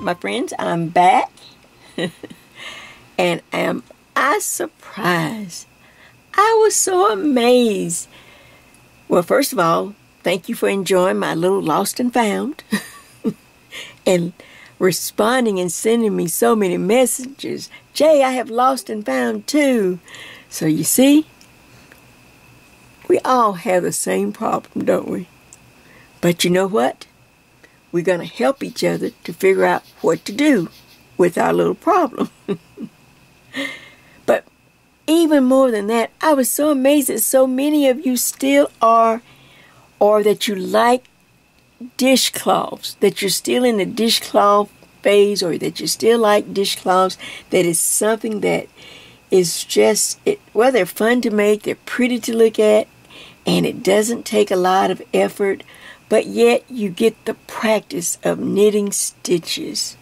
my friends, I'm back. And am I surprised? I was so amazed. Well, first of all, thank you for enjoying my little lost and found. And responding and sending me so many messages. Jay, I have lost and found too. So you see, we all have the same problem, don't we? But you know what? We're going to help each other to figure out what to do with our little problem. But even more than that, I was so amazed that so many of you still are, or that you like dishcloths, that you're still in the dishcloth phase, or that you still like dishcloths, that is something that is just, well, they're fun to make, they're pretty to look at, and it doesn't take a lot of effort, but yet you get the practice of knitting stitches.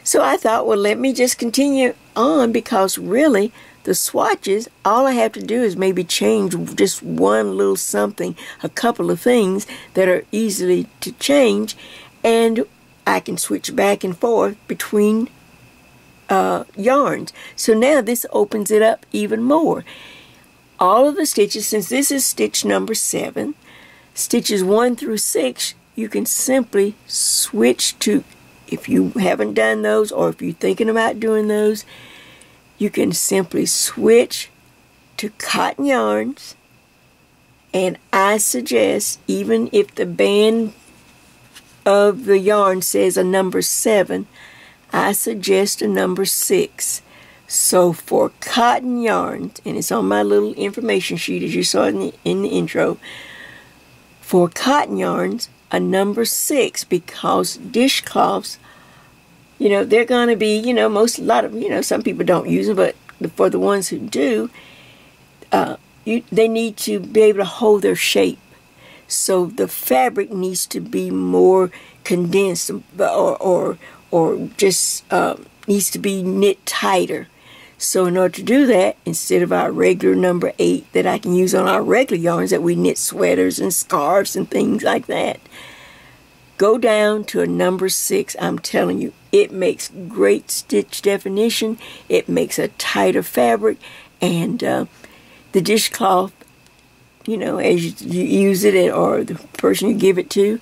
So I thought, well, let me just continue on, because really the swatches, all I have to do is maybe change just one little something, a couple of things that are easily to change, and I can switch back and forth between yarns. So now this opens it up even more. All of the stitches, since this is stitch number 7, stitches 1 through 6, you can simply switch to, if you haven't done those, or if you're thinking about doing those, you can simply switch to cotton yarns. And I suggest, even if the band of the yarn says a number 7, I suggest a number 6. So for cotton yarns, and it's on my little information sheet as you saw in the intro, for cotton yarns, a number 6, because dishcloths, you know, they're going to be, you know, some people don't use them, but for the ones who do, they need to be able to hold their shape. So the fabric needs to be more condensed, or just needs to be knit tighter. So in order to do that, instead of our regular number 8 that I can use on our regular yarns that we knit sweaters and scarves and things like that, go down to a number 6. I'm telling you, it makes great stitch definition. It makes a tighter fabric, and the dishcloth, you know, as you use it, or the person you give it to,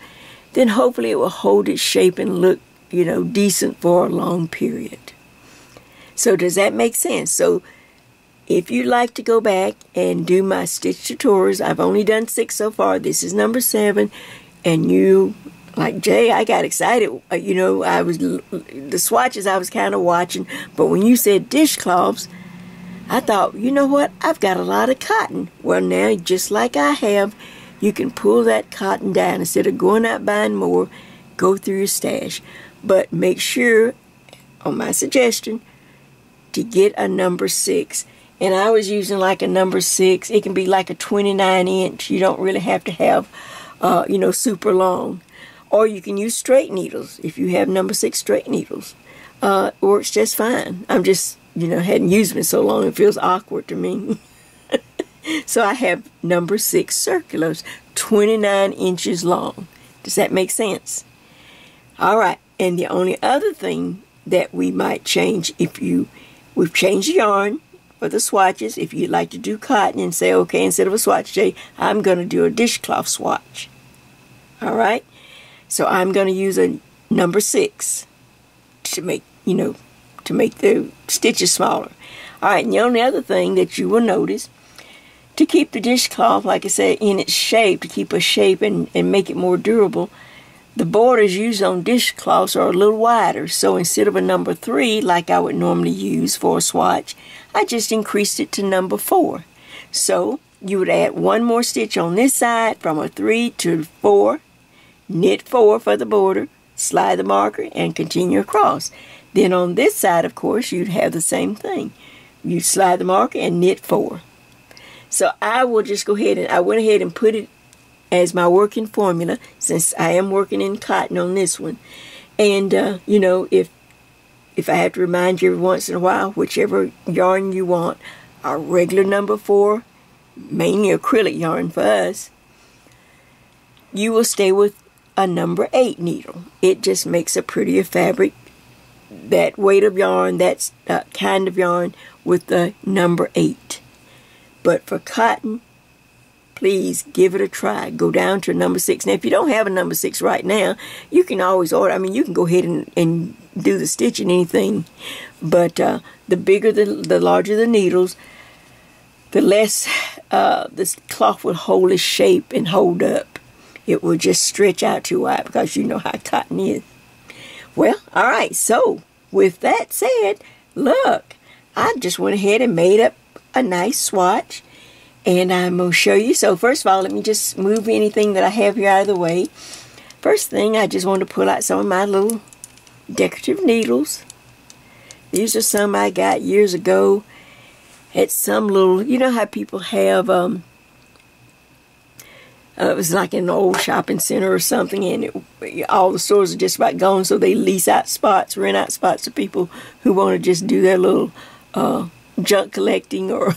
then hopefully it will hold its shape and look, you know, decent for a long period. So does that make sense? So if you'd like to go back and do my stitch tutorials, I've only done 6 so far. This is number 7, and you, like Jay, I got excited. You know, the swatches I was kind of watching, but when you said dishcloths, I thought, you know what? I've got a lot of cotton. Well, now, just like I have, you can pull that cotton down. Instead of going out buying more, go through your stash. But make sure, on my suggestion, to get a number 6. And I was using like a number 6. It can be like a 29-inch. You don't really have to have, you know, super long. Or you can use straight needles if you have number 6 straight needles. It works just fine. I'm just, you know, hadn't used them so long, it feels awkward to me. So I have number 6 circulars, 29 inches long. Does that make sense? All right. And the only other thing that we might change, we've changed the yarn for the swatches. If you'd like to do cotton and say, okay, instead of a swatch, Jay, I'm going to do a dishcloth swatch. All right. So I'm going to use a number 6 to make, you know, to make the stitches smaller. All right, and the only other thing that you will notice, to keep the dishcloth, like I said, in its shape, to keep a shape and make it more durable, the borders used on dishcloths are a little wider. So instead of a number 3, like I would normally use for a swatch, I just increased it to number 4. So you would add one more stitch on this side from a 3 to 4, knit 4 for the border, slide the marker, and continue across. Then on this side, of course, you'd have the same thing. You'd slide the marker and knit 4. So I will just go ahead and I went ahead and put it as my working formula, since I am working in cotton on this one. And, you know, if I have to remind you every once in a while, whichever yarn you want, our regular number 4, mainly acrylic yarn for us, you will stay with a number 8 needle. It just makes a prettier fabric that weight of yarn, that kind of yarn, with the number 8. But for cotton, please give it a try. Go down to number 6. Now, if you don't have a number 6 right now, you can always order. I mean, you can go ahead and do the stitching, anything. But the bigger, the larger the needles, the less this cloth will hold its shape and hold up. It will just stretch out too wide, because you know how cotton is. Well, all right. So, with that said, look, I just went ahead and made up a nice swatch. And I'm going to show you. So first of all, let me just move anything that I have here out of the way. First thing, I just want to pull out some of my little decorative needles. These are some I got years ago at some little, you know how people have, it was like in an old shopping center or something, and all the stores are just about gone, so they lease out spots, rent out spots to people who want to just do their little junk collecting or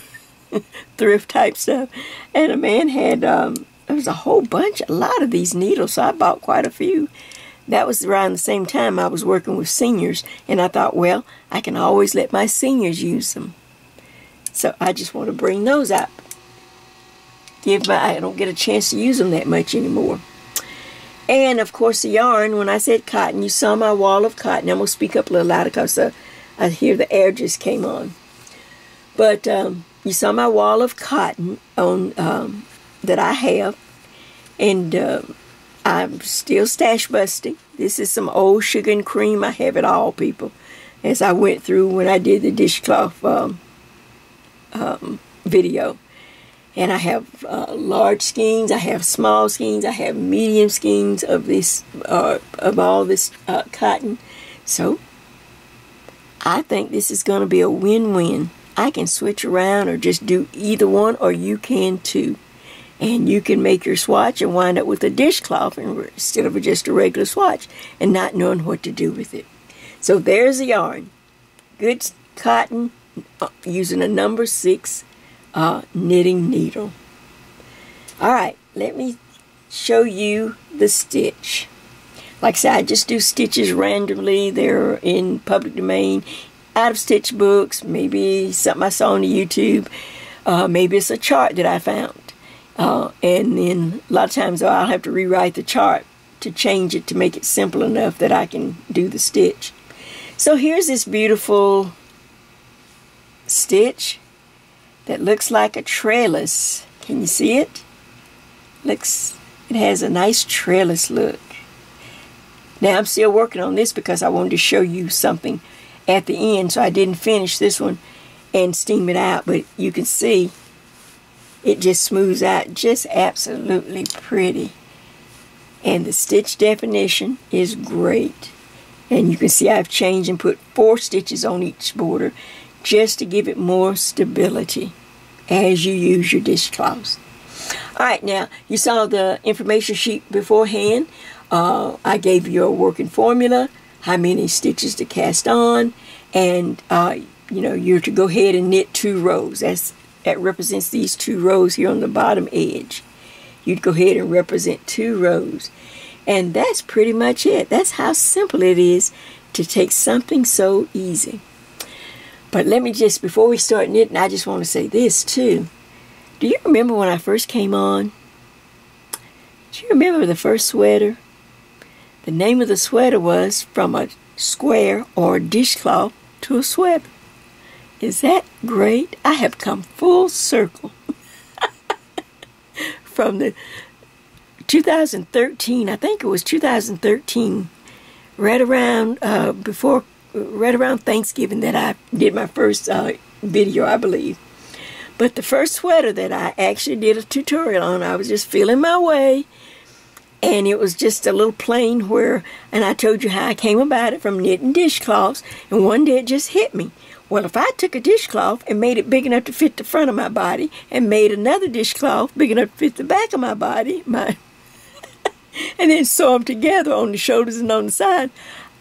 thrift type stuff. And a man had there was a lot of these needles, so I bought quite a few. That was around the same time I was working with seniors, and I thought, well, I can always let my seniors use them, so I just want to bring those out. I don't get a chance to use them that much anymore. And of course the yarn, when I said cotton, you saw my wall of cotton. I'm going to speak up a little louder because I hear the air just came on. But you saw my wall of cotton on that I have, and I'm still stash busting. This is some old sugar and cream. I have it all, people, as I went through when I did the dishcloth video. And I have large skeins, I have small skeins, I have medium skeins of this of all this cotton. So I think this is going to be a win-win. I can switch around or just do either one, or you can too. And you can make your swatch and wind up with a dishcloth instead of just a regular swatch and not knowing what to do with it. So there's the yarn. Good cotton using a number 6 knitting needle. Alright, let me show you the stitch. Like I said, I just do stitches randomly. They're in public domain, out of stitch books, maybe something I saw on YouTube, maybe it's a chart that I found, and then a lot of times I'll have to rewrite the chart to change it to make it simple enough that I can do the stitch. So here's this beautiful stitch that looks like a trellis. Can you see it? It has a nice trellis look. Now I'm still working on this because I wanted to show you something at the end, so I didn't finish this one and steam it out, but you can see it just smooths out, just absolutely pretty. And the stitch definition is great. And you can see I've changed and put 4 stitches on each border just to give it more stability as you use your dishcloths. Alright, now you saw the information sheet beforehand. I gave you a working formula, how many stitches to cast on, and you know, you're to go ahead and knit 2 rows. That represents these 2 rows here on the bottom edge. You'd go ahead and represent 2 rows. And that's pretty much it. That's how simple it is to take something so easy. But let me just, before we start knitting, I just want to say this too. Do you remember when I first came on? Do you remember the first sweater? The name of the sweater was From a Square or Dishcloth to a Sweater. Is that great? I have come full circle. From the 2013, I think it was 2013, right around Thanksgiving that I did my first video, I believe. But the first sweater that I actually did a tutorial on, I was just feeling my way, and it was just a little plain and I told you how I came about it from knitting dishcloths, and one day it just hit me. Well, if I took a dishcloth and made it big enough to fit the front of my body, and made another dishcloth big enough to fit the back of my body, and then sew them together on the shoulders and on the side,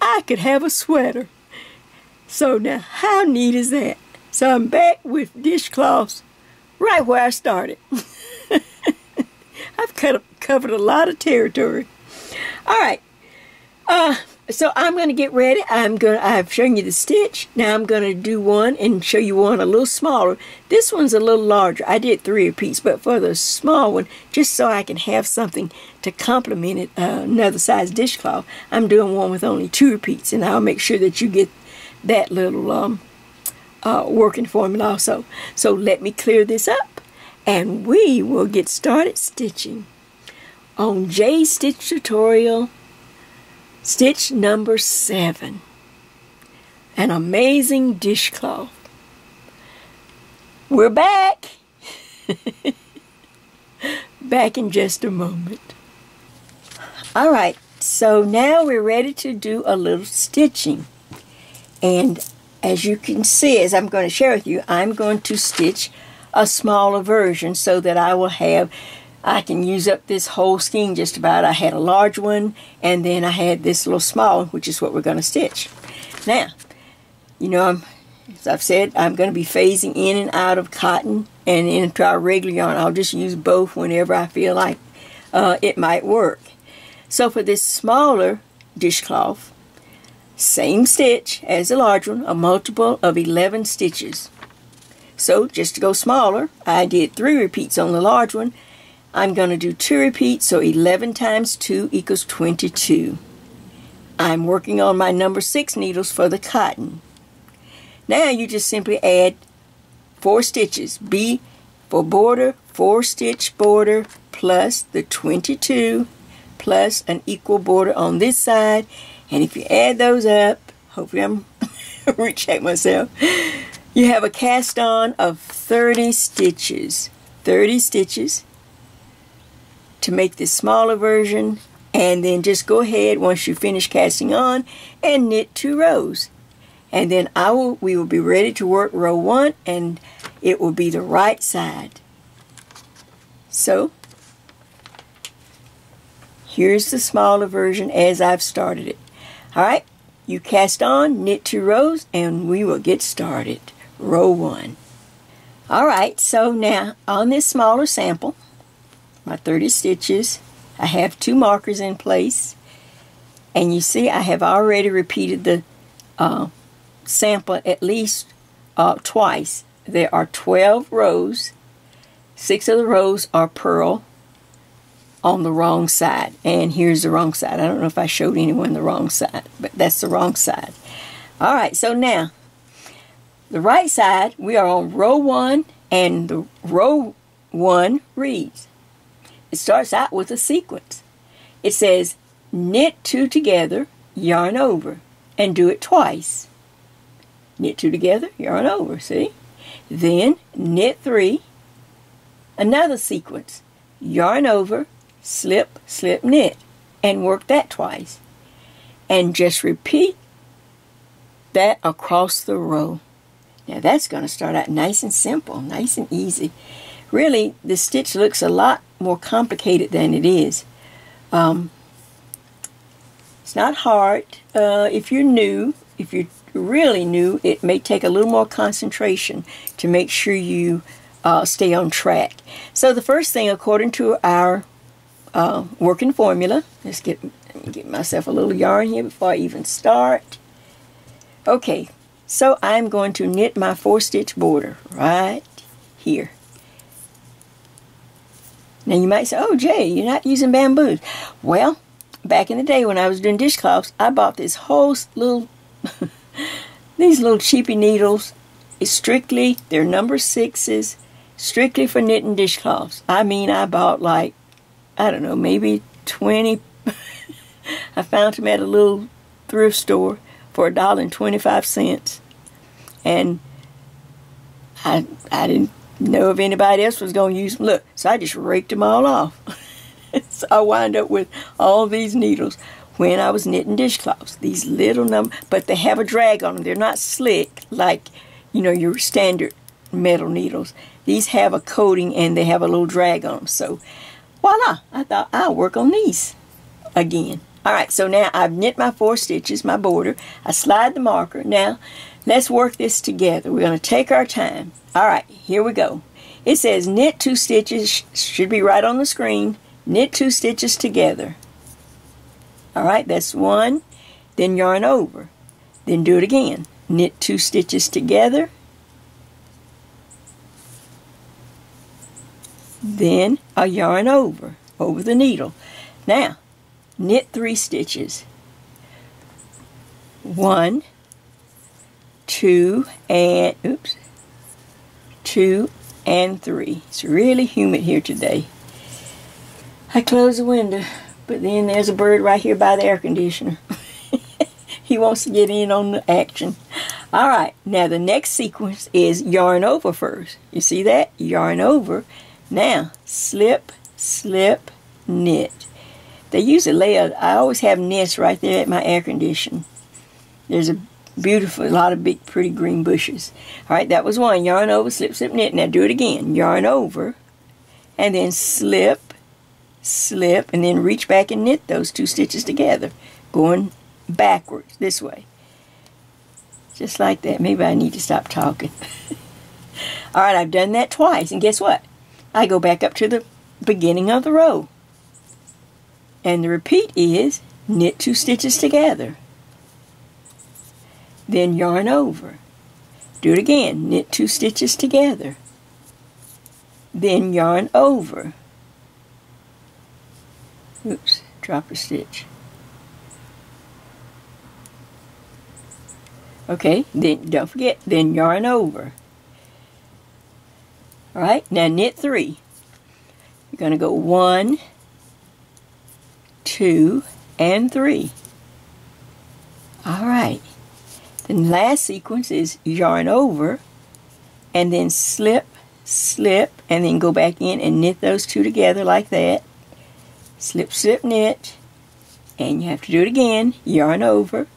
I could have a sweater. So now, how neat is that? So I'm back with dishcloths right where I started. I've covered a lot of territory. All right. So I'm going to get ready. I've shown you the stitch. Now I'm going to do one and show you one a little smaller. This one's a little larger. I did 3 repeats, but for the small one, just so I can have something to complement it, another size dishcloth, I'm doing one with only 2 repeats, and I'll make sure that you get that little working formula also. So let me clear this up, and we will get started stitching on Jay's Stitch Tutorial. Stitch number 7, an amazing dishcloth. We're back. Back in just a moment. All right, so now we're ready to do a little stitching. And as you can see, as I'm going to share with you, I'm going to stitch a smaller version so that I can use up this whole skein just about. I had a large one, and then I had this little small one, which is what we're going to stitch. Now, you know, as I've said, I'm going to be phasing in and out of cotton and into our regular yarn. I'll just use both whenever I feel like it might work. So for this smaller dishcloth, same stitch as the large one, a multiple of 11 stitches. So just to go smaller, I did 3 repeats on the large one. I'm going to do 2 repeats, so 11 times 2 equals 22. I'm working on my number 6 needles for the cotton. Now you just simply add 4 stitches. B for border, 4 stitch border plus the 22 plus an equal border on this side. And if you add those up, hopefully I'm recheck myself, you have a cast on of 30 stitches. 30 stitches to make this smaller version, and then just go ahead once you finish casting on and knit 2 rows, and then we will be ready to work row 1, and it will be the right side. So here's the smaller version as I've started it. Alright, you cast on, knit 2 rows, and we will get started. Row 1. Alright, so now on this smaller sample, my 30 stitches, I have 2 markers in place, and you see I have already repeated the sample at least twice. There are 12 rows. 6 of the rows are purl on the wrong side, and here's the wrong side. I don't know if I showed anyone the wrong side, but that's the wrong side. Alright, so now the right side, we are on row 1, and the row 1 reads, it starts out with a sequence. It says knit 2 together, yarn over, and do it twice. Knit 2 together, yarn over, see? Then knit 3, another sequence, yarn over, slip, slip, knit, and work that twice. And just repeat that across the row. Now that's going to start out nice and simple, nice and easy. Really, the stitch looks a lot more complicated than it is. It's not hard. If you're new, if you're really new, it may take a little more concentration to make sure you stay on track. So the first thing, according to our working formula, let's get myself a little yarn here before I even start. Okay, so I'm going to knit my 4-stitch border right here. Now you might say, oh Jay, you're not using bamboos. Well, back in the day when I was doing dishcloths, I bought this whole little, these little cheapy needles. It's strictly, they're number 6s, strictly for knitting dishcloths. I mean, I bought like, I don't know, maybe 20. I found them at a little thrift store for $1.25. And I didn't know if anybody else was going to use them. Look, so I just raked them all off. So I wound up with all these needles when I was knitting dishcloths. These little but they have a drag on them. They're not slick like, you know, your standard metal needles. These have a coating and they have a little drag on them. So voila, I thought I'll work on these again. Alright, so now I've knit my 4 stitches, my border. I slide the marker. Now, let's work this together. We're going to take our time. Alright, here we go. It says knit 2 stitches, should be right on the screen. Knit 2 stitches together. Alright, that's 1, then yarn over. Then do it again. Knit 2 stitches together. Then a yarn over the needle. Now, knit 3 stitches. 1, 2, and 2 and 3. It's really humid here today. I closed the window, but then there's a bird right here by the air conditioner. He wants to get in on the action. Alright, now the next sequence is yarn over first. You see that? Yarn over. Now, slip, slip, knit. They use a layer. I always have nests right there at my air conditioner. There's a lot of big, pretty green bushes. Alright, that was one. Yarn over, slip, slip, knit. Now do it again. Yarn over, and then slip, slip, and then reach back and knit those 2 stitches together. Going backwards, this way. Just like that. Maybe I need to stop talking. Alright, I've done that twice, and guess what? I go back up to the beginning of the row. And the repeat is knit 2 stitches together. Then yarn over. Do it again. Knit 2 stitches together. Then yarn over. Oops, drop a stitch. Okay, then don't forget, then yarn over. Alright, now knit 3. You're going to go 1, 2, and 3. Alright. The last sequence is yarn over, and then slip, slip, and then go back in and knit those 2 together like that. Slip, slip, knit, and you have to do it again. Yarn over,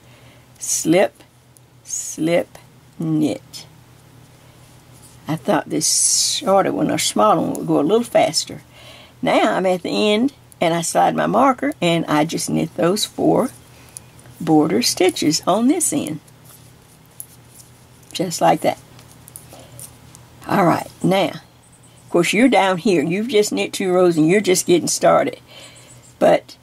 slip, slip, knit. I thought this shorter one or smaller one would go a little faster. Now I'm at the end, and I slide my marker, and I just knit those 4 border stitches on this end. Just like that. Alright, now, of course you're down here. You've just knit 2 rows and you're just getting started. But,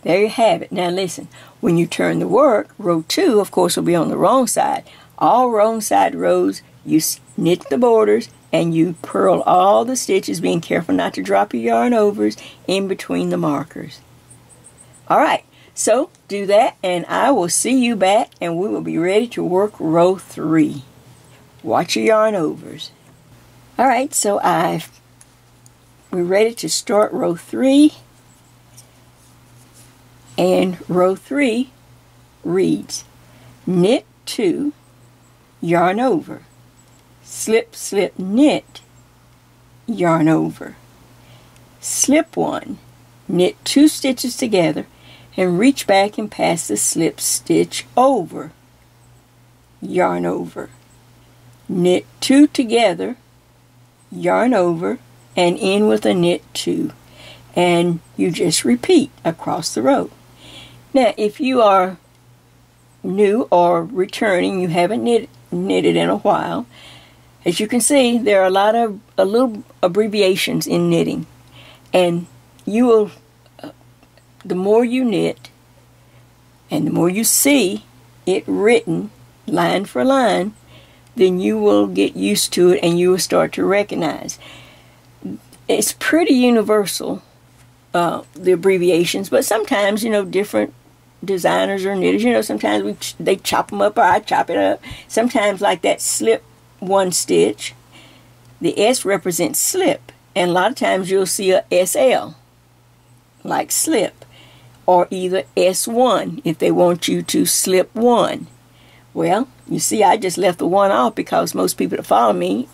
there you have it. Now listen, when you turn the work, row 2, of course, will be on the wrong side. All wrong side rows, you knit the borders and you purl all the stitches, being careful not to drop your yarn overs in between the markers. Alright. So, do that, and I will see you back, and we will be ready to work row 3. Watch your yarn overs. Alright, so we're ready to start row 3, and row 3 reads, knit 2, yarn over, slip, slip, knit, yarn over, slip 1, knit 2 stitches together, and reach back and pass the slip stitch over, yarn over, knit 2 together, yarn over, and in with a knit 2, and you just repeat across the row. Now if you are new or returning, you haven't knitted in a while, as you can see there are a little abbreviations in knitting, and you will the more you knit and the more you see it written line for line, then you will get used to it and you will start to recognize. It's pretty universal, the abbreviations, but sometimes, different designers or knitters, sometimes they chop them up or I chop it up. Sometimes like that slip 1 stitch, the S represents slip, and a lot of times you'll see a SL, like slip. Or either S1 if they want you to slip 1. Well, you see I just left the 1 off because most people that follow me,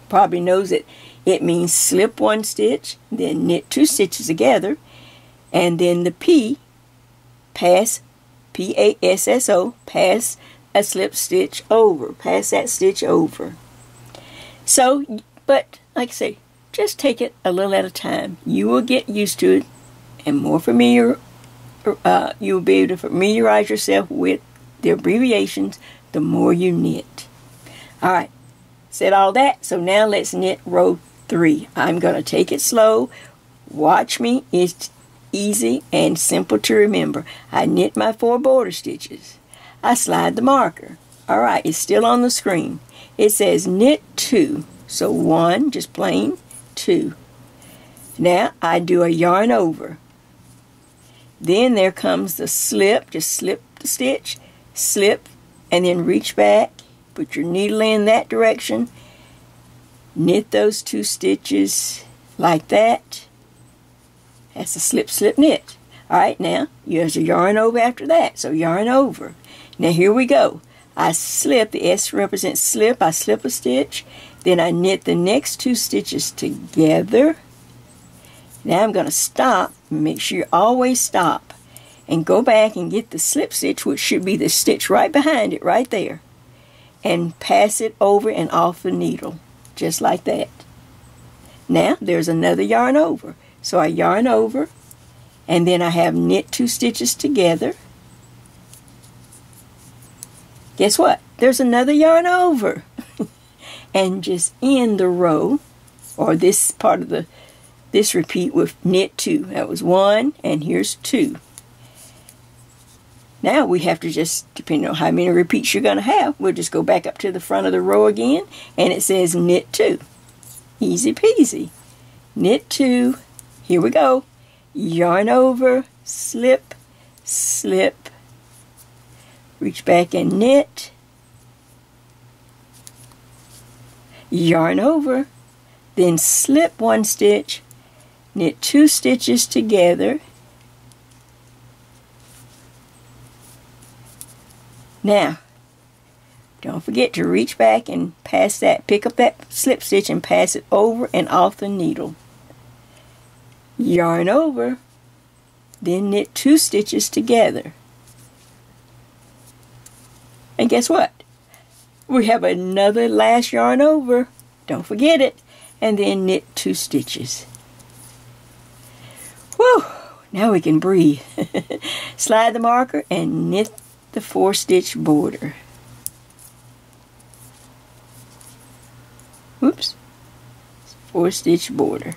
probably knows that it means slip 1 stitch, then knit 2 stitches together, and then the P, pass, P-A-S-S-O, pass a slip stitch over, pass that stitch over. So, but like I say, just take it a little at a time. You will get used to it, and more familiar. You'll be able to familiarize yourself with the abbreviations the more you knit. Alright, said all that, so now let's knit row 3. I'm going to take it slow. Watch me. easy and simple to remember. I knit my 4 border stitches. I slide the marker. Alright, it's still on the screen. It says knit 2. So 1, just plain, 2. Now I do a yarn over. Then there comes the slip. Just slip the stitch, slip, and then reach back. Put your needle in that direction. Knit those 2 stitches like that. That's a slip, slip, knit. Alright, now there's a yarn over after that. So yarn over. Now here we go. I slip, the S represents slip. I slip a stitch. Then I knit the next 2 stitches together. Now I'm going to stop. Make sure you always stop. And go back and get the slip stitch, which should be the stitch right behind it, right there. And pass it over and off the needle. Just like that. Now there's another yarn over. So I yarn over. And then I have knit 2 stitches together. Guess what? There's another yarn over. And just end the row, or this part of this repeat with knit 2. That was 1, and here's 2. Now we have to just, depending on how many repeats you're going to have, we'll just go back up to the front of the row again, and it says knit 2. Easy peasy. Knit 2. Here we go. Yarn over, slip, slip, reach back and knit, yarn over, then slip 1 stitch, knit 2 stitches together. Now, don't forget to reach back and pass that, pick up that slip stitch and pass it over and off the needle. Yarn over, then knit 2 stitches together. And guess what? We have another last yarn over. Don't forget it. And then knit 2 stitches. Whew! Now we can breathe. Slide the marker and knit the 4-stitch border. Whoops. 4-stitch border.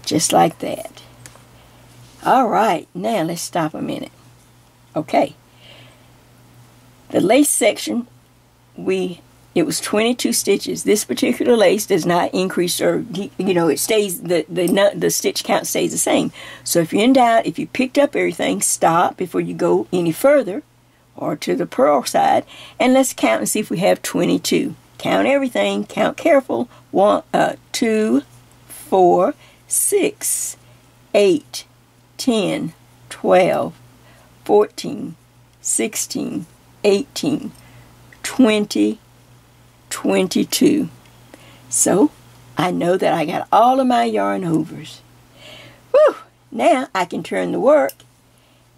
Just like that. Alright, now let's stop a minute. Okay. The lace section, it was 22 stitches. This particular lace does not increase, or it stays, the stitch count stays the same. So if you're in doubt, if you picked up everything, stop before you go any further, or to the purl side, and let's count and see if we have 22. Count everything, count careful. 1, 2, 4, 6, 8, 10, 12, 14, 16, 18, 20, 22. So, I know that I got all of my yarn overs. Whew! Now I can turn the work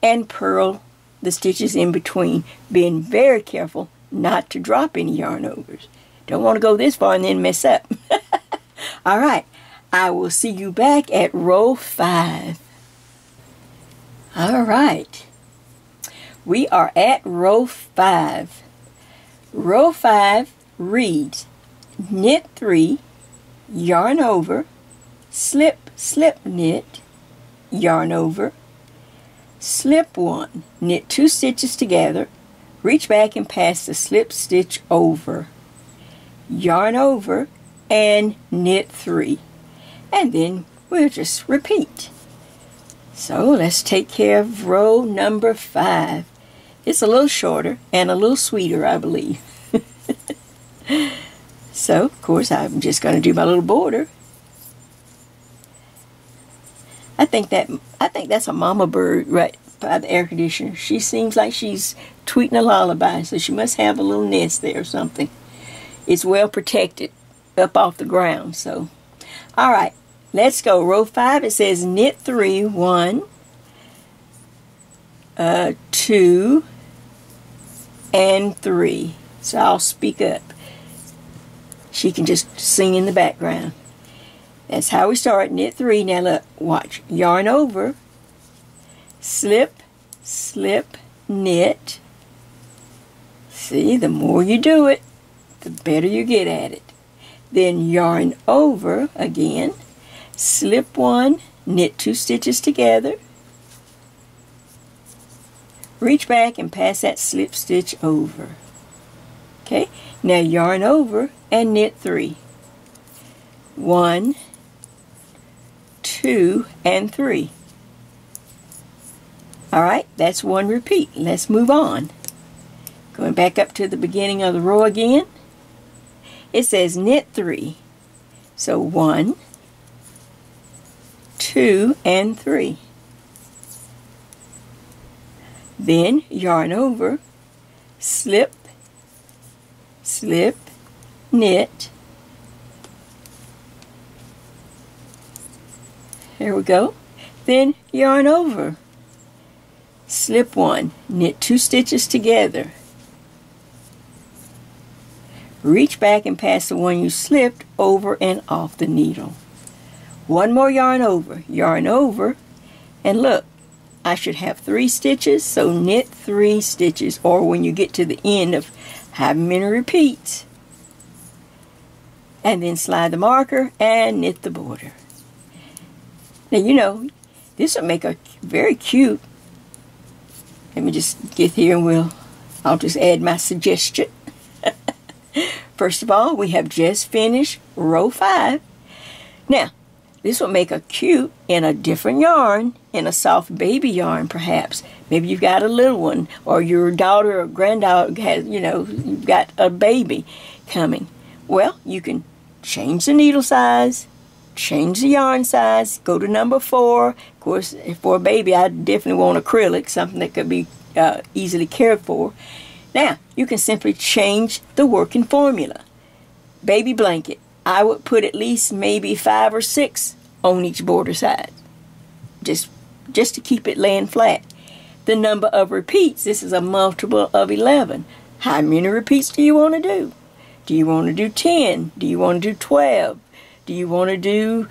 and purl the stitches in between, being very careful not to drop any yarn overs. Don't want to go this far and then mess up. Alright, I will see you back at row 5. Alright, we are at row 5. Row 5 reads knit 3, yarn over, slip, slip, knit, yarn over, slip 1, knit 2 stitches together, reach back and pass the slip stitch over, yarn over, and knit 3. And then we'll just repeat. So let's take care of row number 5. It's a little shorter and a little sweeter, I believe. So, of course, I'm just going to do my little border. I think that's a mama bird right by the air conditioner. She seems like she's tweeting a lullaby, so she must have a little nest there or something. It's well protected up off the ground. So, all right, let's go. Row 5. It says knit 3, 1, 2, and 3. So I'll speak up. She can just sing in the background. That's how we start. Knit 3. Now look, watch. Yarn over, slip, slip, knit. See, the more you do it, the better you get at it. Then yarn over again, slip 1, knit 2 stitches together, Reach back and pass that slip stitch over. Okay, now yarn over and knit 3. 1, 2, and 3. Alright, that's one repeat. Let's move on. Going back up to the beginning of the row again. It says knit 3. So 1, 2, and 3. Then yarn over, slip, slip, knit. There we go. Then yarn over, slip 1, knit 2 stitches together. Reach back and pass the one you slipped over and off the needle. One more yarn over, and look, I should have 3 stitches, so knit 3 stitches, or when you get to the end of however many repeats, and then slide the marker and knit the border. Now you know, this will make a very cute, let me just get here and I'll just add my suggestion. First of all, we have just finished row 5. Now, this will make a cute in a different yarn, in a soft baby yarn perhaps. Maybe you've got a little one, or your daughter or granddaughter has, you know, you've got a baby coming. Well, you can change the needle size, change the yarn size, go to number 4. Of course, for a baby, I definitely want acrylic, something that could be easily cared for. Now, you can simply change the working formula. Baby blanket, I would put at least maybe 5 or 6 on each border side, just to keep it laying flat. The number of repeats, this is a multiple of 11. How many repeats do you want to do? Do you want to do 10? Do you want to do 12? Do you want to do,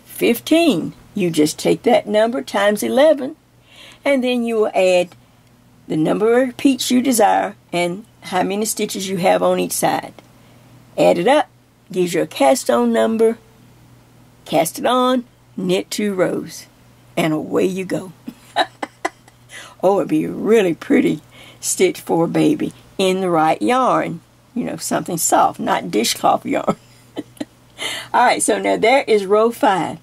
15? You just take that number times 11, and then you will add the number of repeats you desire and how many stitches you have on each side. Add it up, gives you a cast on number. Cast it on, knit 2 rows, and away you go. Oh, it'd be a really pretty stitch for a baby in the right yarn. You know, something soft, not dishcloth yarn. Alright, so now there is row 5.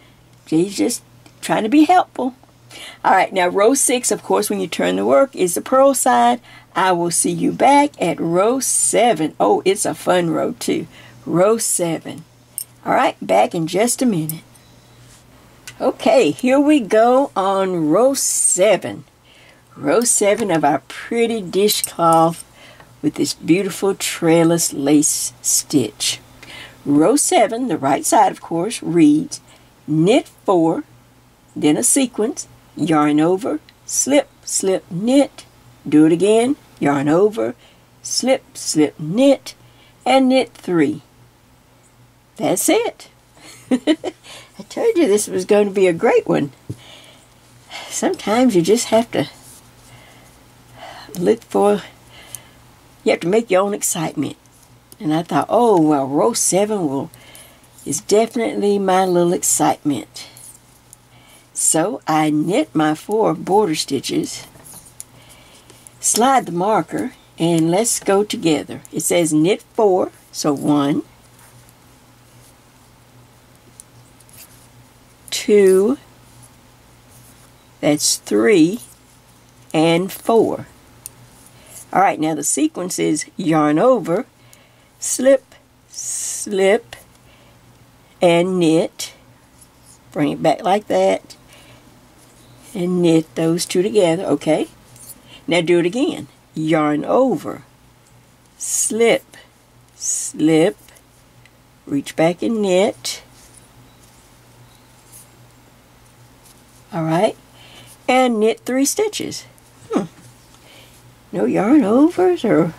She's just trying to be helpful. Alright, now row 6, of course, when you turn the work, is the purl side. I will see you back at row 7. Oh, it's a fun row too. Row 7. Alright, back in just a minute. Okay, here we go on row 7. Row 7 of our pretty dishcloth with this beautiful trailless lace stitch. Row 7, the right side, of course, reads knit 4, then a sequence, yarn over, slip, slip, knit, do it again, yarn over, slip, slip, knit, and knit 3. That's it. I told you this was going to be a great one. Sometimes you just have to look for, you have to make your own excitement. And I thought, oh, well, row 7 is definitely my little excitement. So I knit my 4 border stitches, slide the marker, and let's go together. It says knit 4, so 1, 2, that's 3, and 4. Alright, now the sequence is yarn over, slip, slip, and knit. Bring it back like that, and knit those 2 together, okay? Now do it again. Yarn over, slip, slip, reach back and knit. Alright, and knit 3 stitches. No yarn overs, or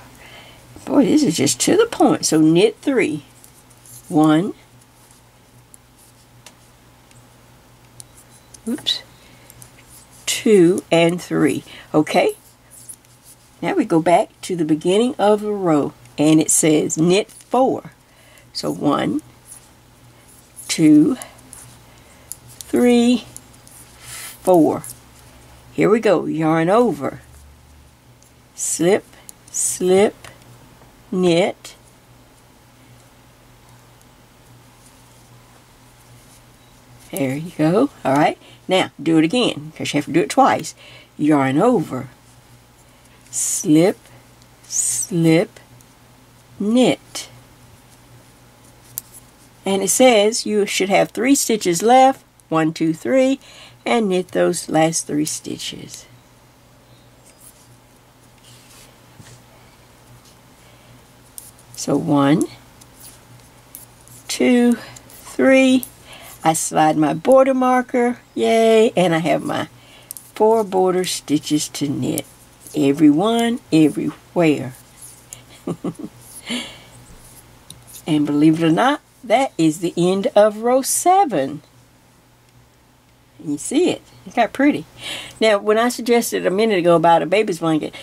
boy, this is just to the point. So knit 3. 1, oops, 2, and 3. Okay, now we go back to the beginning of the row, and it says knit 4. So 1, 2, 3, 4. Here we go. Yarn over, slip, slip, knit, there you go. All right, now do it again because you have to do it twice. Yarn over, slip, slip, knit. And it says you should have 3 stitches left, 1, 2, 3, and knit those last 3 stitches. So 1, 2, 3. I slide my border marker, yay, and I have my 4 border stitches to knit. Every one, everywhere. And believe it or not, that is the end of row 7. You see it. It got pretty. Now, when I suggested a minute ago about a baby's blanket,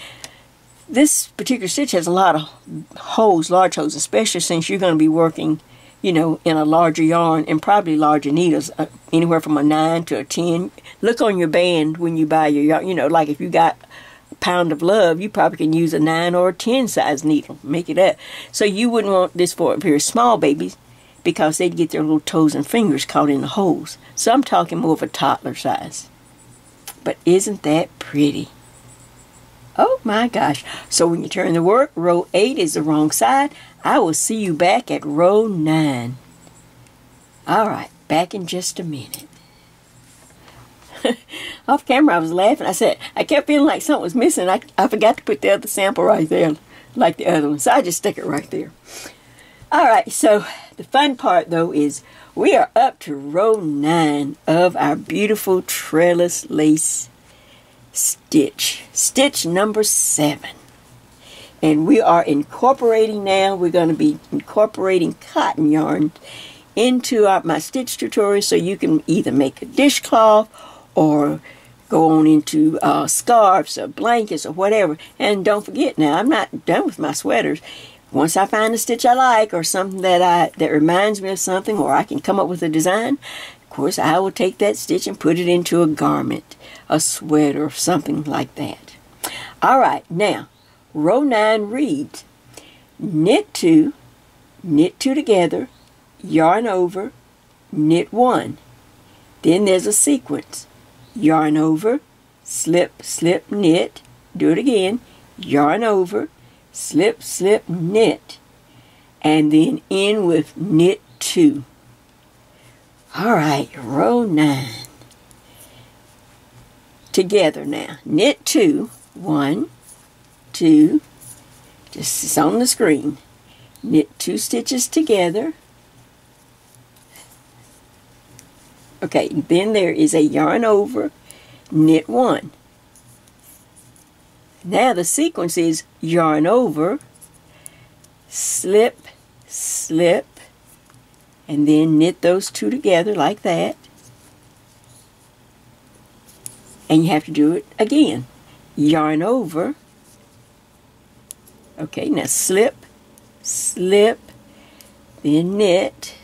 this particular stitch has a lot of holes, large holes, especially since you're going to be working, you know, in a larger yarn and probably larger needles, anywhere from a 9 to a 10. Look on your band when you buy your yarn. You know, like if you got a pound of love, you probably can use a 9 or a 10 size needle. Make it up. So you wouldn't want this for very small babies because they'd get their little toes and fingers caught in the holes. So I'm talking more of a toddler size. But isn't that pretty? Oh my gosh. So when you turn the work, row 8 is the wrong side. I will see you back at row 9. Alright, back in just a minute. Off camera I was laughing. I kept feeling like something was missing. I forgot to put the other sample right there, like the other one. So I just stick it right there. Alright, so the fun part though is we are up to row 9 of our beautiful trellis lace stitch. Stitch number 7. And we are incorporating now, we're going to be incorporating cotton yarn into my stitch tutorial so you can either make a dishcloth or go on into scarves or blankets or whatever. And don't forget now, I'm not done with my sweaters. Once I find a stitch I like or something that reminds me of something, or I can come up with a design, of course I will take that stitch and put it into a garment, a sweater, or something like that. Alright, now row 9 reads, knit 2 together, yarn over, knit 1. Then there's a sequence. Yarn over, slip, slip, knit. Do it again. Yarn over, slip, slip, knit. And then end with knit 2. Alright, row 9. Together now. Knit 2. 1, 2. Just it's on the screen. Knit 2 stitches together. Okay, then there is a yarn over, knit 1. Now the sequence is yarn over, slip, slip, and then knit those 2 together like that. And you have to do it again. Yarn over. Okay, now slip, slip, then knit.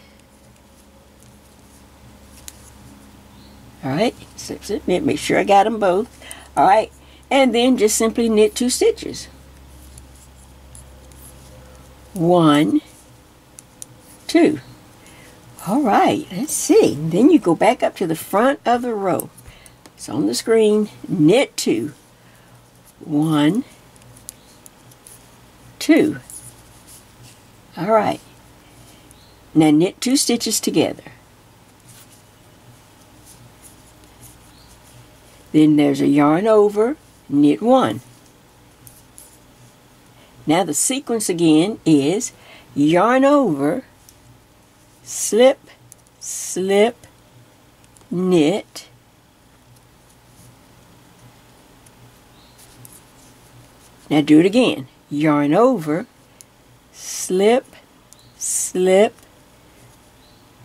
Alright, slip, slip, knit. Make sure I got them both. Alright, and then just simply knit 2 stitches. 1, 2. Alright, let's see. Then you go back up to the front of the row. It's on the screen. Knit 2. 1, 2. Alright. Now knit 2 stitches together. Then there's a yarn over, knit 1. Now the sequence again is yarn over, slip, slip, knit, now do it again. Yarn over, slip, slip,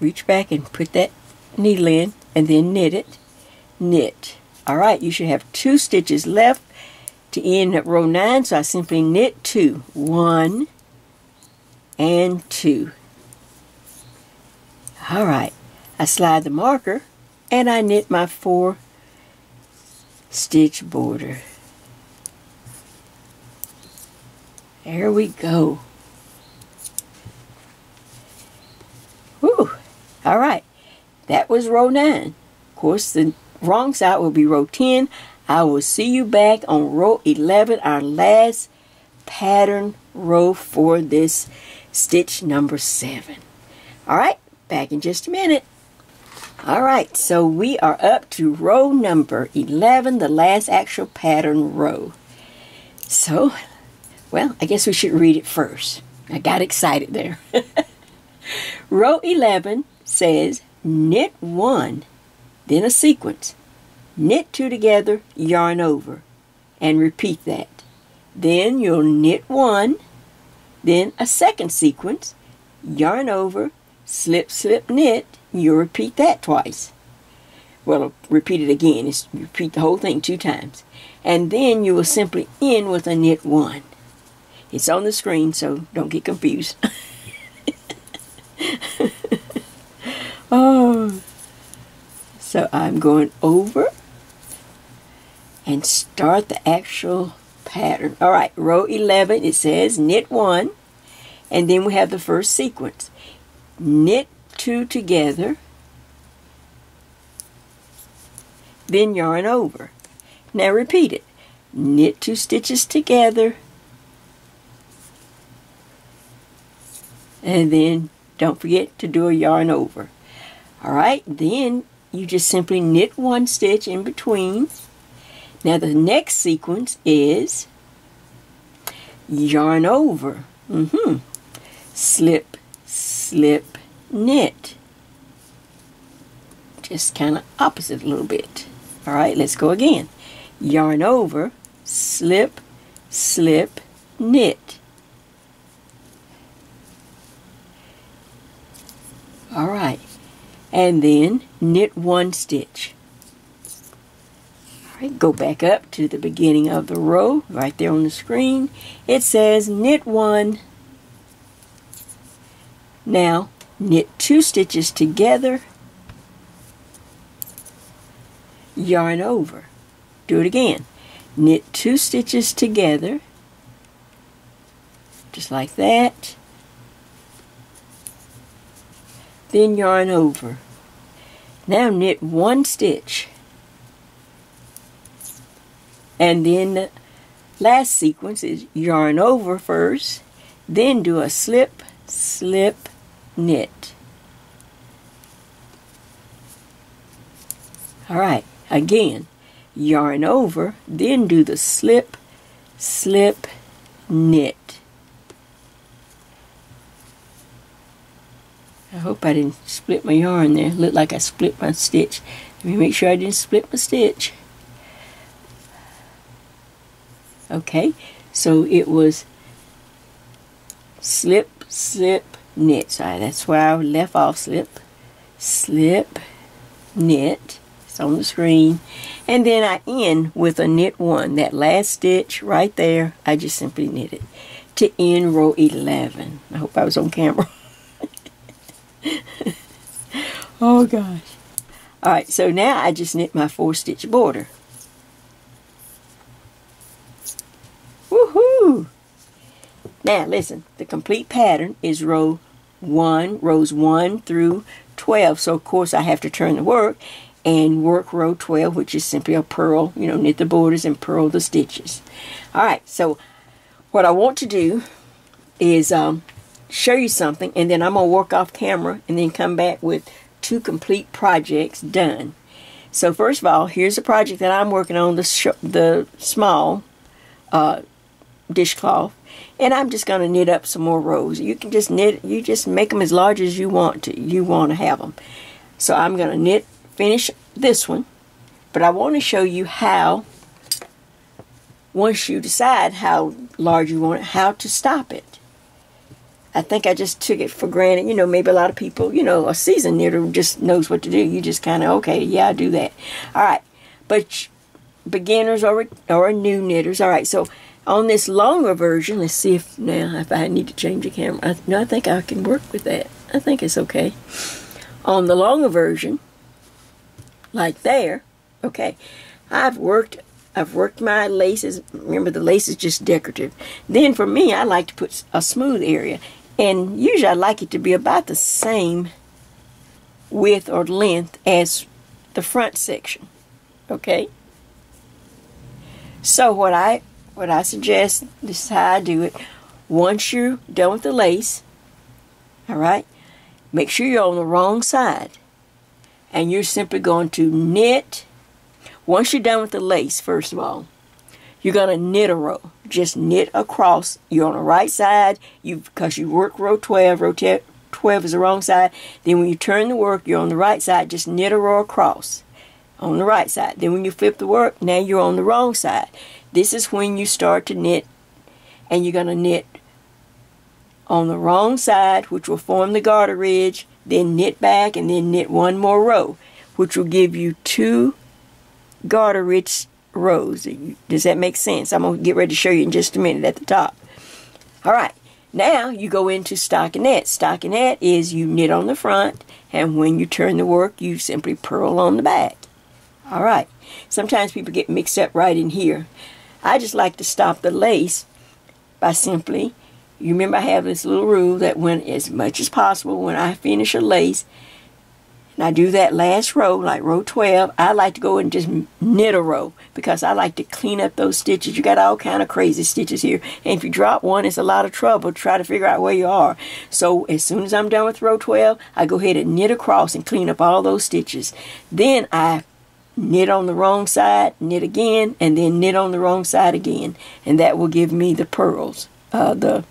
reach back and put that needle in, and then knit it, knit. Alright, you should have 2 stitches left to end at row 9, so I simply knit 2. 1 and 2. Alright, I slide the marker and I knit my 4 stitch border. There we go. Whew. All right. That was row 9. Of course, the wrong side will be row 10. I will see you back on row 11, our last pattern row for this stitch number 7. All right, back in just a minute. All right, so we are up to row number 11, the last actual pattern row. So, well, I guess we should read it first. I got excited there. Row 11 says knit 1, then a sequence. Knit 2 together, yarn over, and repeat that. Then you'll knit 1, then a second sequence, yarn over, slip, slip, knit. You'll repeat that twice. Well, repeat it again. Repeat the whole thing 2 times. And then you will simply end with a knit 1. It's on the screen, so don't get confused. Oh, so I'm going over and start the actual pattern. All right, row 11, it says knit 1, and then we have the first sequence. Knit 2 together, then yarn over. Now repeat it. Knit 2 stitches together, and then don't forget to do a yarn over. All right, then you just simply knit 1 stitch in between. Now the next sequence is yarn over. Slip, slip, knit. Just kind of opposite a little bit. All right, let's go again. Yarn over, slip, slip, knit. All right, and then knit 1 stitch. All right, go back up to the beginning of the row, right there on the screen. It says knit 1. Now, knit 2 stitches together, yarn over. Do it again. Knit 2 stitches together, just like that. Then yarn over. Now knit 1 stitch. And then the last sequence is yarn over first, then do a slip, slip, knit. All right, again, yarn over, then do the slip, slip, knit. I hope I didn't split my yarn there. Looked like I split my stitch. Let me make sure I didn't split my stitch. Okay, so it was slip, slip, knit. Sorry, that's where I left off. Slip, slip, knit. It's on the screen. And then I end with a knit 1. That last stitch right there, I just simply knit it to end row 11. I hope I was on camera. Oh gosh. Alright, so now I just knit my 4 stitch border. Woohoo! Now listen, the complete pattern is rows 1 through 12. So of course I have to turn the work and work row 12, which is simply a purl, knit the borders and purl the stitches. Alright, so what I want to do is show you something, and then I'm going to work off camera and then come back with 2 complete projects done. So first of all, here's a project that I'm working on, the small dishcloth, and I'm just going to knit up some more rows. You can just knit, you just make them as large as you want to have them. So I'm going to finish this one, but I want to show you how, once you decide how large you want it, how to stop it. I think I just took it for granted. Maybe a lot of people, a seasoned knitter just knows what to do. You just kind of, okay, yeah, I do that. All right. But beginners or new knitters, all right. So on this longer version, let's see if I need to change the camera. I think I can work with that. I think it's okay. On the longer version, like there, okay, I've worked my laces. Remember, the lace is just decorative. Then for me, I like to put a smooth area. And usually I like it to be about the same width or length as the front section. Okay? So what I suggest, this is how I do it. Once you're done with the lace, all right, make sure you're on the wrong side. And you're simply going to knit. Once you're done with the lace, first of all, you're going to knit a row. Just knit across. You're on the right side because you work row 12. Row 12 is the wrong side. Then when you turn the work, you're on the right side. Just knit a row across on the right side. Then when you flip the work, now you're on the wrong side. This is when you start to knit, and you're going to knit on the wrong side, which will form the garter ridge, then knit back, and then knit one more row, which will give you 2 garter ridge rows. Does that make sense? I'm going to get ready to show you in just a minute at the top. Alright, now you go into stockinette. Stockinette is you knit on the front, and when you turn the work, you simply purl on the back. Alright, sometimes people get mixed up right in here. I just like to stop the lace by simply, you remember I have this little rule that when, as much as possible, when I finish a lace, and I do that last row, like row 12, I like to go and just knit a row because I like to clean up those stitches. You got all kind of crazy stitches here. And if you drop one, it's a lot of trouble to try to figure out where you are. So as soon as I'm done with row 12, I go ahead and knit across and clean up all those stitches. Then I knit on the wrong side, knit again, and then knit on the wrong side again. And that will give me the purls, the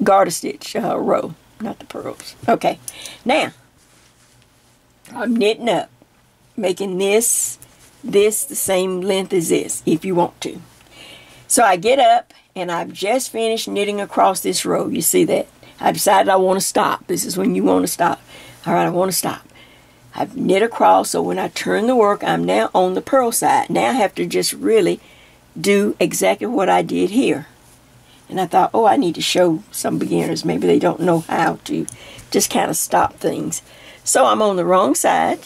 garter stitch row, not the purls. Okay, now I'm knitting up, making this the same length as this, if you want to. So I get up, and I've just finished knitting across this row. You see that? I decided I want to stop. This is when you want to stop. All right, I want to stop. I've knit across, so when I turn the work, I'm now on the purl side. Now I have to just really do exactly what I did here. And I thought, oh, I need to show some beginners. Maybe they don't know how to just kind of stop things. So I'm on the wrong side.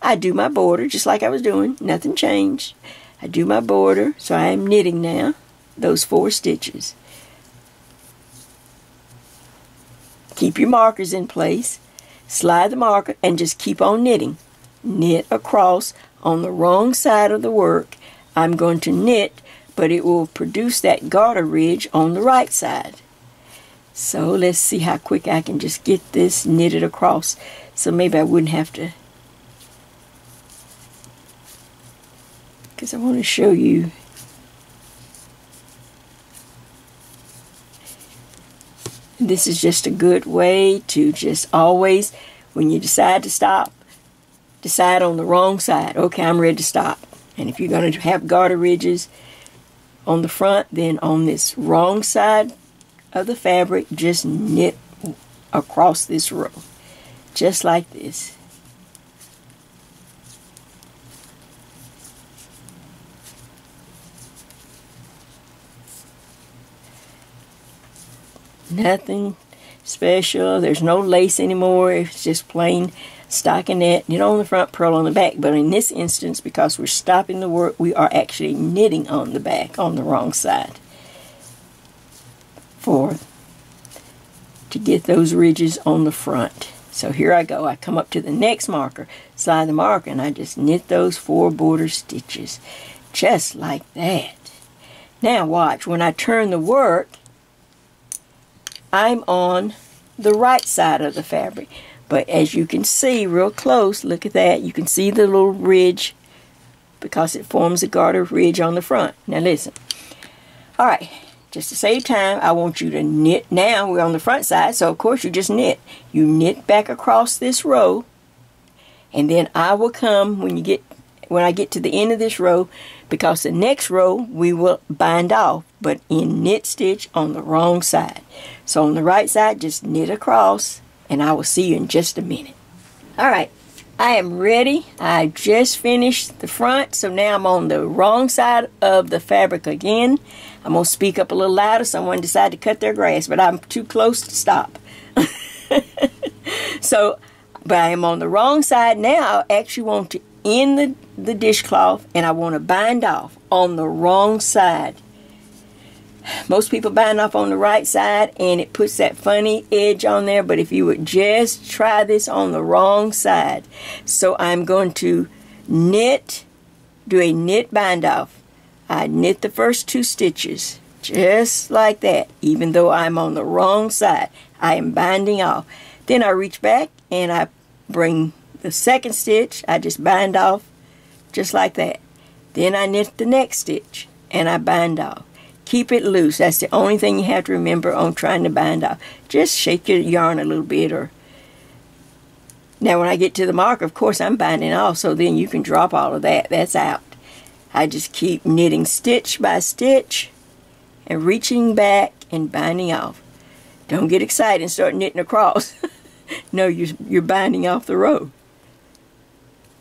I do my border just like I was doing. Nothing changed. I do my border. So I am knitting now those 4 stitches. Keep your markers in place. Slide the marker and just keep on knitting. Knit across on the wrong side of the work. I'm going to knit, but it will produce that garter ridge on the right side. So let's see how quick I can just get this knitted across. So maybe I wouldn't have to, because I want to show you. This is just a good way to just always, when you decide to stop, decide on the wrong side. Okay, I'm ready to stop. And if you're going to have garter ridges on the front, then on this wrong side of the fabric, just knit across this row. Just like this. Nothing special. There's no lace anymore. It's just plain stockinette. Knit on the front, purl on the back. But in this instance, because we're stopping the work, we are actually knitting on the back, on the wrong side. To get those ridges on the front. So here I go. I come up to the next marker, slide the marker, and I just knit those 4 border stitches. Just like that. Now watch. When I turn the work, I'm on the right side of the fabric. But as you can see real close, look at that. You can see the little ridge because it forms a garter ridge on the front. Now listen. Alright. Just to save time, I want you to knit. Now we're on the front side, so of course you just knit. You knit back across this row, and then I will come when I get to the end of this row, because the next row we will bind off, but in knit stitch on the wrong side. So on the right side, just knit across, and I will see you in just a minute. Alright, I am ready. I just finished the front, so now I'm on the wrong side of the fabric again. I'm going to speak up a little louder. Someone decided to cut their grass, but I'm too close to stop. But I am on the wrong side now. I actually want to in the dishcloth and I want to bind off on the wrong side. Most people bind off on the right side and it puts that funny edge on there, but if you would just try this on the wrong side. So I'm going to knit, do a knit bind off. I knit the first 2 stitches just like that, even though I'm on the wrong side. I am binding off. Then I reach back and I bring the second stitch. I just bind off just like that. Then I knit the next stitch and I bind off. Keep it loose. That's the only thing you have to remember on trying to bind off. Just shake your yarn a little bit. Or now when I get to the mark, of course I'm binding off, so then you can drop all of that. That's out. I just keep knitting stitch by stitch and reaching back and binding off. Don't get excited and start knitting across. No, you're binding off the row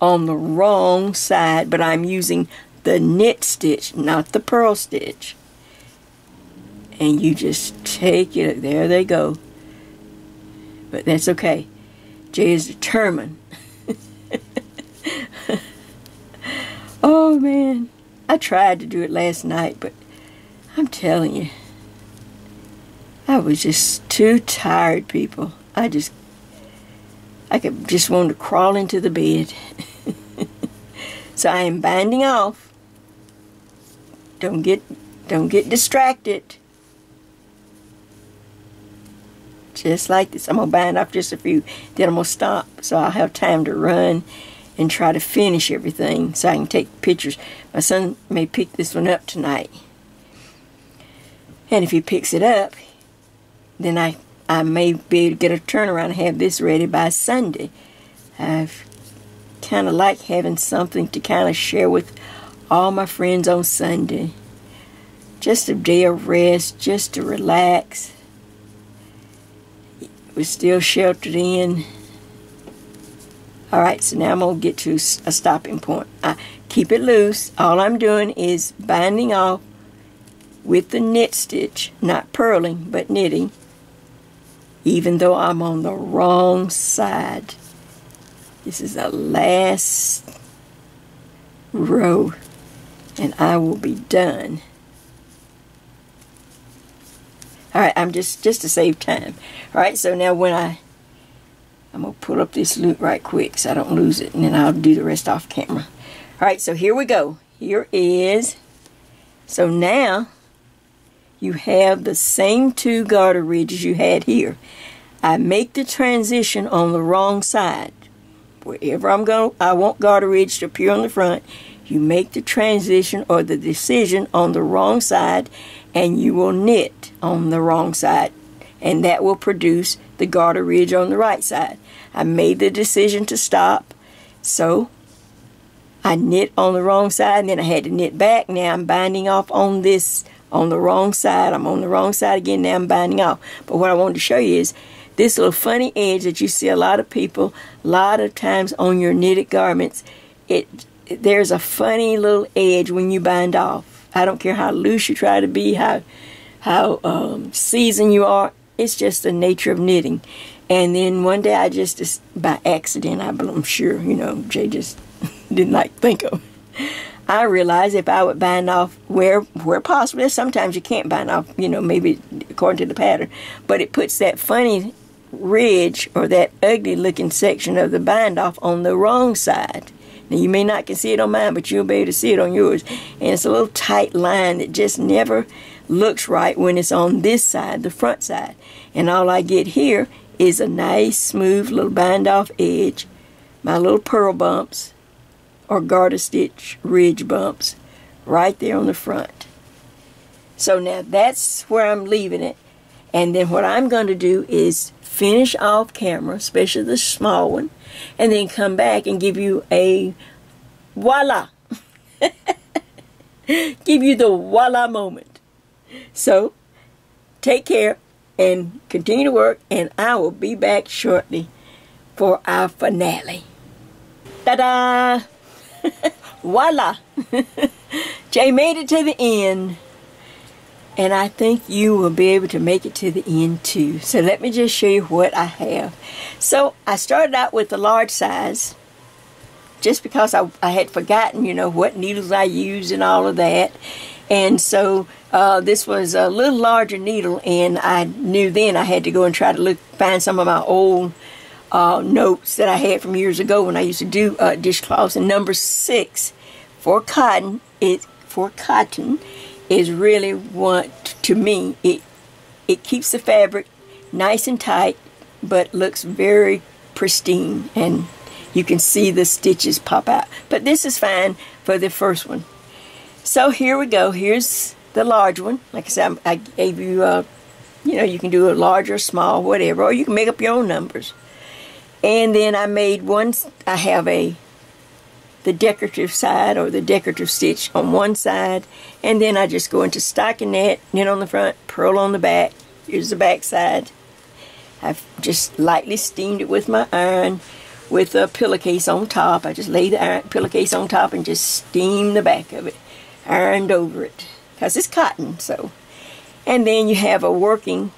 on the wrong side, but I'm using the knit stitch, not the purl stitch. And you just take it, there they go. But that's okay. Jay is determined. Oh man, I tried to do it last night, but I'm telling you, I was just too tired, people. I could just want to crawl into the bed. So I am binding off. Don't get distracted. Just like this. I'm going to bind off just a few. Then I'm going to stop so I'll have time to run and try to finish everything so I can take pictures. My son may pick this one up tonight. And if he picks it up, then I may be able to get a turnaround and have this ready by Sunday. I've kind of like having something to kind of share with all my friends on Sunday. Just a day of rest, just to relax. We're still sheltered in. Alright, so now I'm going to get to a stopping point. I keep it loose. All I'm doing is binding off with the knit stitch, not purling, but knitting, even though I'm on the wrong side. This is the last row, and I will be done. Alright, I'm just to save time. Alright, so now when I'm going to pull up this loop right quick so I don't lose it, and then I'll do the rest off camera. Alright, so here we go. Here is, so now you have the same 2 garter ridges you had here. I make the transition on the wrong side. Wherever I want garter ridge to appear on the front, you make the transition or the decision on the wrong side, and you will knit on the wrong side, and that will produce the garter ridge on the right side. I made the decision to stop, so I knit on the wrong side, and then I had to knit back. Now I'm binding off on this on the wrong side. I'm on the wrong side again. Now I'm binding off. But what I wanted to show you is this little funny edge that you see a lot of people, a lot of times on your knitted garments. There's a funny little edge when you bind off. I don't care how loose you try to be, how seasoned you are. It's just the nature of knitting. And then one day I just by accident, I'm sure, Jay just didn't think of it. I realized if I would bind off where possible, sometimes you can't bind off, maybe according to the pattern, but it puts that funny ridge or that ugly looking section of the bind off on the wrong side. Now you may not can see it on mine, but you'll be able to see it on yours. And it's a little tight line that just never looks right when it's on this side, the front side. And all I get here is a nice smooth little bind off edge, my little purl bumps or garter stitch ridge bumps right there on the front. So now that's where I'm leaving it. And then what I'm going to do is finish off camera, especially the small one, and then come back and give you a voila. Give you the voila moment. So take care and continue to work, and I will be back shortly for our finale. Ta-da! Voila! Jay made it to the end. And I think you will be able to make it to the end too. So let me just show you what I have. So I started out with the large size just because I had forgotten, you know, what needles I used and all of that. And so this was a little larger needle, and I knew then I had to go and try to find some of my old notes that I had from years ago when I used to do dishcloths. And number 6 for cotton is really what, to me, it keeps the fabric nice and tight, but looks very pristine, and you can see the stitches pop out. But this is fine for the first one. So here we go. Here's the large one. Like I said, I gave you, you know, you can do a large or small, whatever, or you can make up your own numbers. And then I made one, I have the decorative side or the decorative stitch on one side, and then I just go into stockinette, knit on the front, purl on the back. Here's the back side. I've just lightly steamed it with my iron with a pillowcase on top. I just lay the pillowcase on top and just steam the back of it, ironed over it, because it's cotton. So, and then you have a working,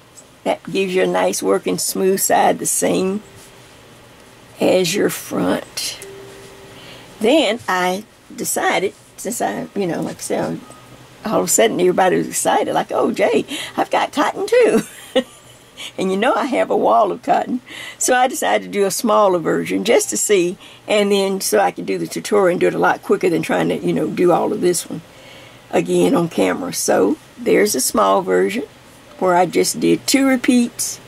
that gives you a nice working smooth side, the same as your front. Then I decided, since I, you know, like I said, all of a sudden everybody was excited, like, oh, Jay, I've got cotton too. And you know I have a wall of cotton. So I decided to do a smaller version just to see, and then so I could do the tutorial and do it a lot quicker than trying to, you know, do all of this one again on camera. So there's a small version where I just did 2 repeats,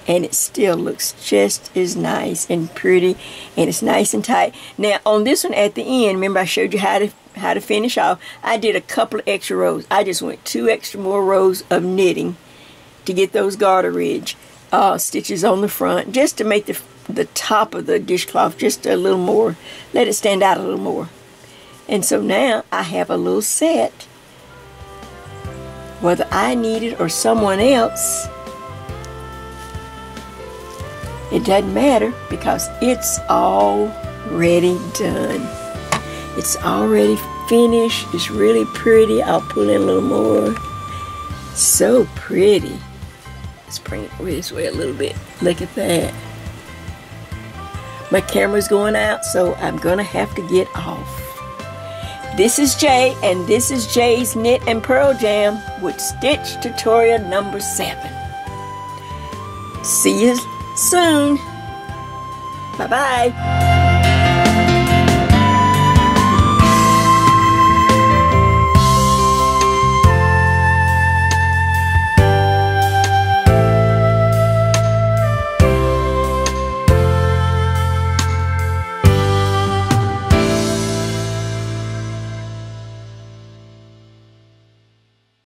and it still looks just as nice and pretty, and it's nice and tight. Now on this one at the end, remember I showed you how to finish off. I did a couple of extra rows. I just went 2 extra more rows of knitting to get those garter ridge stitches on the front, just to make the top of the dishcloth just a little more, let it stand out a little more. And so now I have a little set. Whether I need it or someone else, it doesn't matter, because it's already done. It's already finished. It's really pretty. I'll pull in a little more. So pretty. Let's bring it this way a little bit. Look at that. My camera's going out, so I'm gonna have to get off. This is Jay, and this is Jay's Knit and Purl Jam with stitch tutorial number 7. See you soon. Bye-bye.